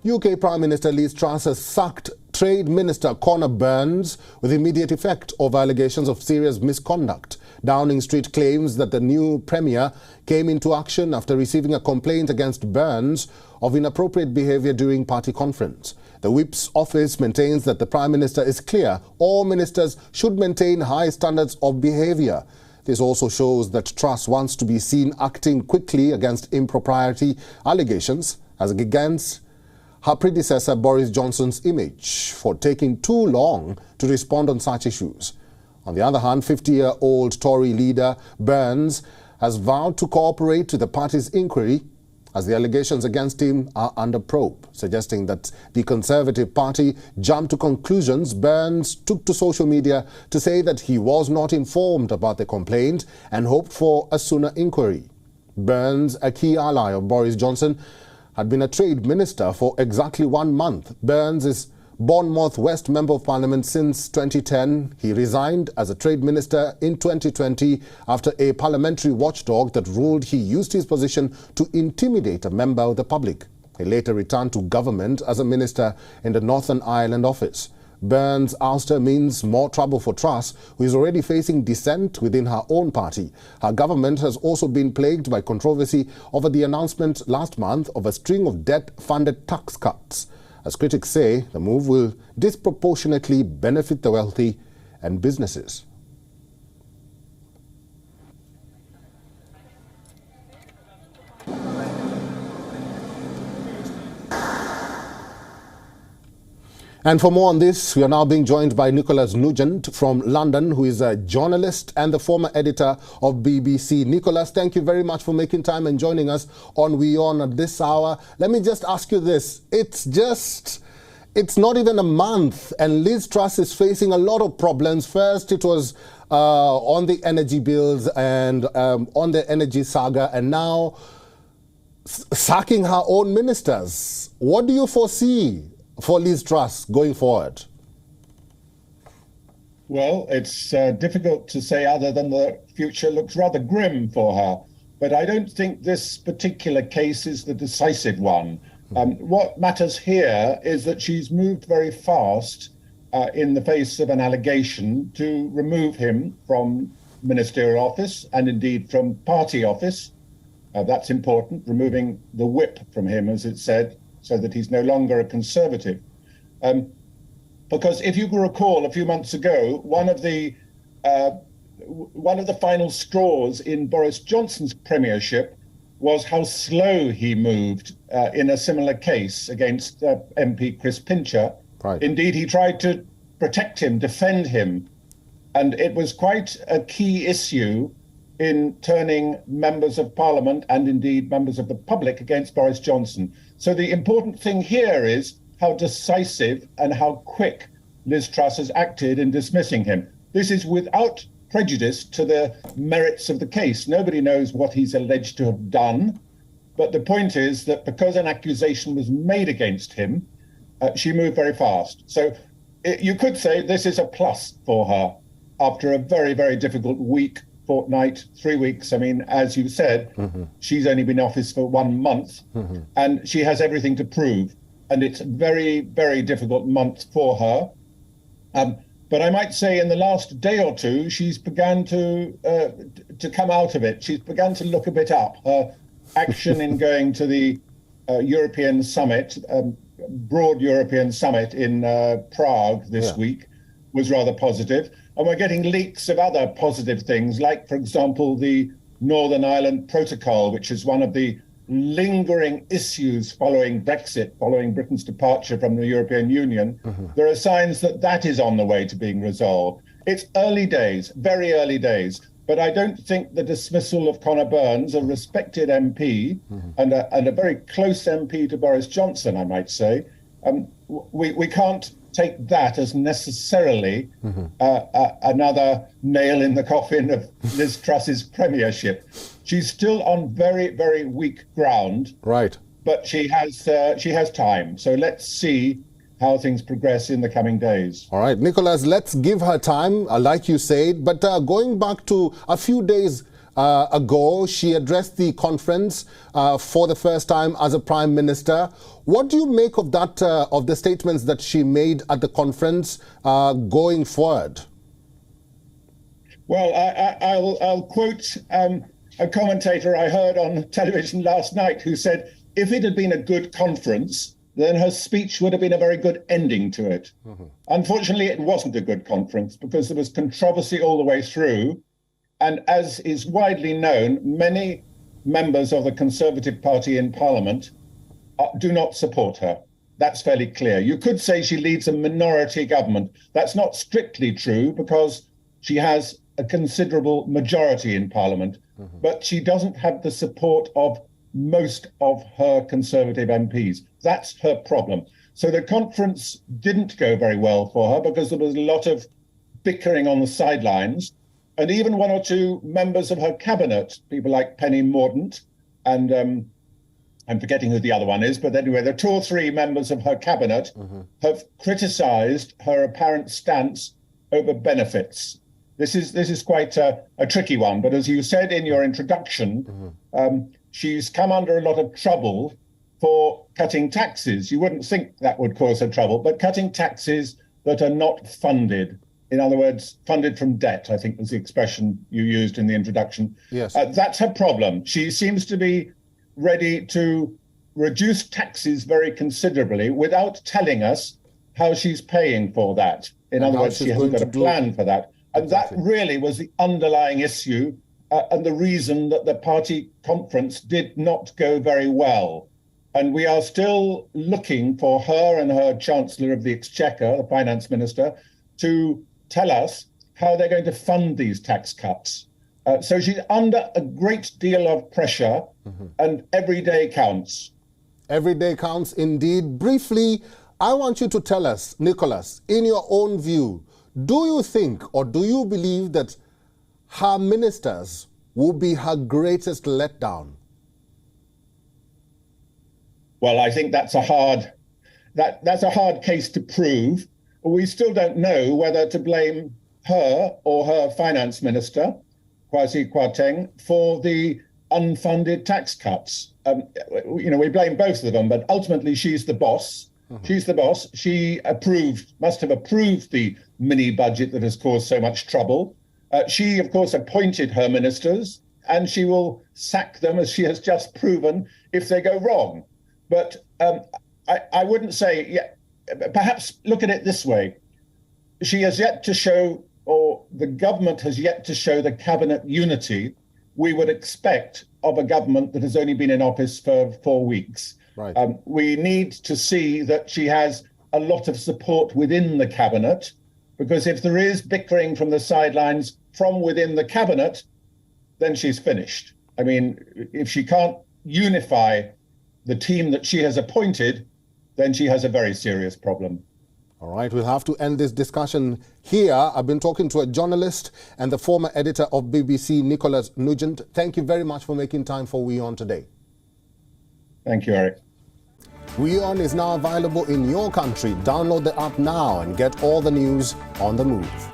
UK Prime Minister Liz Truss has sacked Trade Minister Conor Burns with immediate effect over allegations of serious misconduct. Downing Street claims that the new Premier came into action after receiving a complaint against Burns of inappropriate behaviour during party conference. The Whip's office maintains that the Prime Minister is clear all ministers should maintain high standards of behaviour. This also shows that Truss wants to be seen acting quickly against impropriety allegations as against her predecessor Boris Johnson's image for taking too long to respond on such issues. On the other hand, 50-year-old Tory leader Burns has vowed to cooperate to the party's inquiry as the allegations against him are under probe, suggesting that the Conservative Party jumped to conclusions. Burns took to social media to say that he was not informed about the complaint and hoped for a sooner inquiry. Burns, a key ally of Boris Johnson, had been a trade minister for exactly 1 month. Burns is Bournemouth West Member of Parliament since 2010. He resigned as a trade minister in 2020 after a parliamentary watchdog that ruled he used his position to intimidate a member of the public. He later returned to government as a minister in the Northern Ireland office. Burns' ouster means more trouble for Truss, who is already facing dissent within her own party. Her government has also been plagued by controversy over the announcement last month of a string of debt-funded tax cuts. As critics say, the move will disproportionately benefit the wealthy and businesses. And for more on this, we are now being joined by Nicholas Nugent from London, who is a journalist and the former editor of BBC. Nicholas, thank you very much for making time and joining us on WION at this hour. Let me just ask you this. It's not even a month, and Liz Truss is facing a lot of problems. First, it was on the energy bills and on the energy saga, and now sacking her own ministers. What do you foresee for Liz Truss going forward? Well, it's difficult to say other than the future looks rather grim for her. But I don't think this particular case is the decisive one. What matters here is that she's moved very fast in the face of an allegation to remove him from ministerial office and indeed from party office. That's important, removing the whip from him, as it said, so that he's no longer a Conservative. Because if you recall, a few months ago, one of the final straws in Boris Johnson's premiership was how slow he moved in a similar case against MP Chris Pincher. Right. Indeed, he tried to protect him, defend him, and it was quite a key issue in turning members of Parliament and indeed members of the public against Boris Johnson. So the important thing here is how decisive and how quick Liz Truss has acted in dismissing him. This is without prejudice to the merits of the case. Nobody knows what he's alleged to have done. But the point is that because an accusation was made against him, she moved very fast. So you could say this is a plus for her after a very, very difficult week, fortnight, 3 weeks. I mean, as you said, she's only been in office for 1 month and she has everything to prove. And it's a very, very difficult month for her. But I might say in the last day or two, she's begun to come out of it. She's begun to look a bit up. Her action in going to the European summit, broad European summit in Prague this week was rather positive. And we're getting leaks of other positive things, like, for example, the Northern Ireland Protocol, which is one of the lingering issues following Brexit, following Britain's departure from the European Union. There are signs that that is on the way to being resolved. It's early days, very early days, but I don't think the dismissal of Conor Burns, a respected MP and a very close MP to Boris Johnson, I might say, we can't take that as necessarily another nail in the coffin of Liz Truss's premiership. She's still on very, very weak ground. Right. But she has time. So let's see how things progress in the coming days. All right, Nicholas, let's give her time, like you said. But going back to a few days ago, she addressed the conference for the first time as a Prime Minister. What do you make of that, of the statements that she made at the conference going forward? Well, I'll quote a commentator I heard on television last night who said, if it had been a good conference, then her speech would have been a very good ending to it. Unfortunately, it wasn't a good conference because there was controversy all the way through. And as is widely known, many members of the Conservative Party in Parliament do not support her. That's fairly clear. You could say she leads a minority government. That's not strictly true because she has a considerable majority in Parliament, but she doesn't have the support of most of her Conservative MPs. That's her problem. So the conference didn't go very well for her because there was a lot of bickering on the sidelines. And even one or two members of her cabinet, people like Penny Mordaunt, and I'm forgetting who the other one is, but anyway, the 2 or 3 members of her cabinet have criticised her apparent stance over benefits. This is quite a tricky one, but as you said in your introduction, she's come under a lot of trouble for cutting taxes. You wouldn't think that would cause her trouble, but cutting taxes that are not funded. In other words, funded from debt, I think was the expression you used in the introduction. Yes. That's her problem. She seems to be ready to reduce taxes very considerably without telling us how she's paying for that. In other words, she hasn't got a plan for that. And that really was the underlying issue and the reason that the party conference did not go very well. And we are still looking for her and her Chancellor of the Exchequer, the Finance Minister, to tell us how they're going to fund these tax cuts. So she's under a great deal of pressure, and every day counts. Every day counts indeed. Briefly, I want you to tell us, Nicholas, in your own view, do you think or do you believe that her ministers will be her greatest letdown? Well, I think that's a hard case to prove. We still don't know whether to blame her or her finance minister, Kwasi Kwarteng, for the unfunded tax cuts. We blame both of them, but ultimately she's the boss. She's the boss. She must have approved the mini budget that has caused so much trouble. She, of course, appointed her ministers, and she will sack them, as she has just proven, if they go wrong. But I wouldn't say, perhaps look at it this way. She has yet to show, or the government has yet to show the cabinet unity we would expect of a government that has only been in office for 4 weeks. Right. We need to see that she has a lot of support within the cabinet, because if there is bickering from the sidelines from within the cabinet, then she's finished. I mean, if she can't unify the team that she has appointed, then she has a very serious problem. All right, we'll have to end this discussion here. I've been talking to a journalist and the former editor of BBC, Nicholas Nugent. Thank you very much for making time for WION today. Thank you, Eric. WION is now available in your country. Download the app now and get all the news on the move.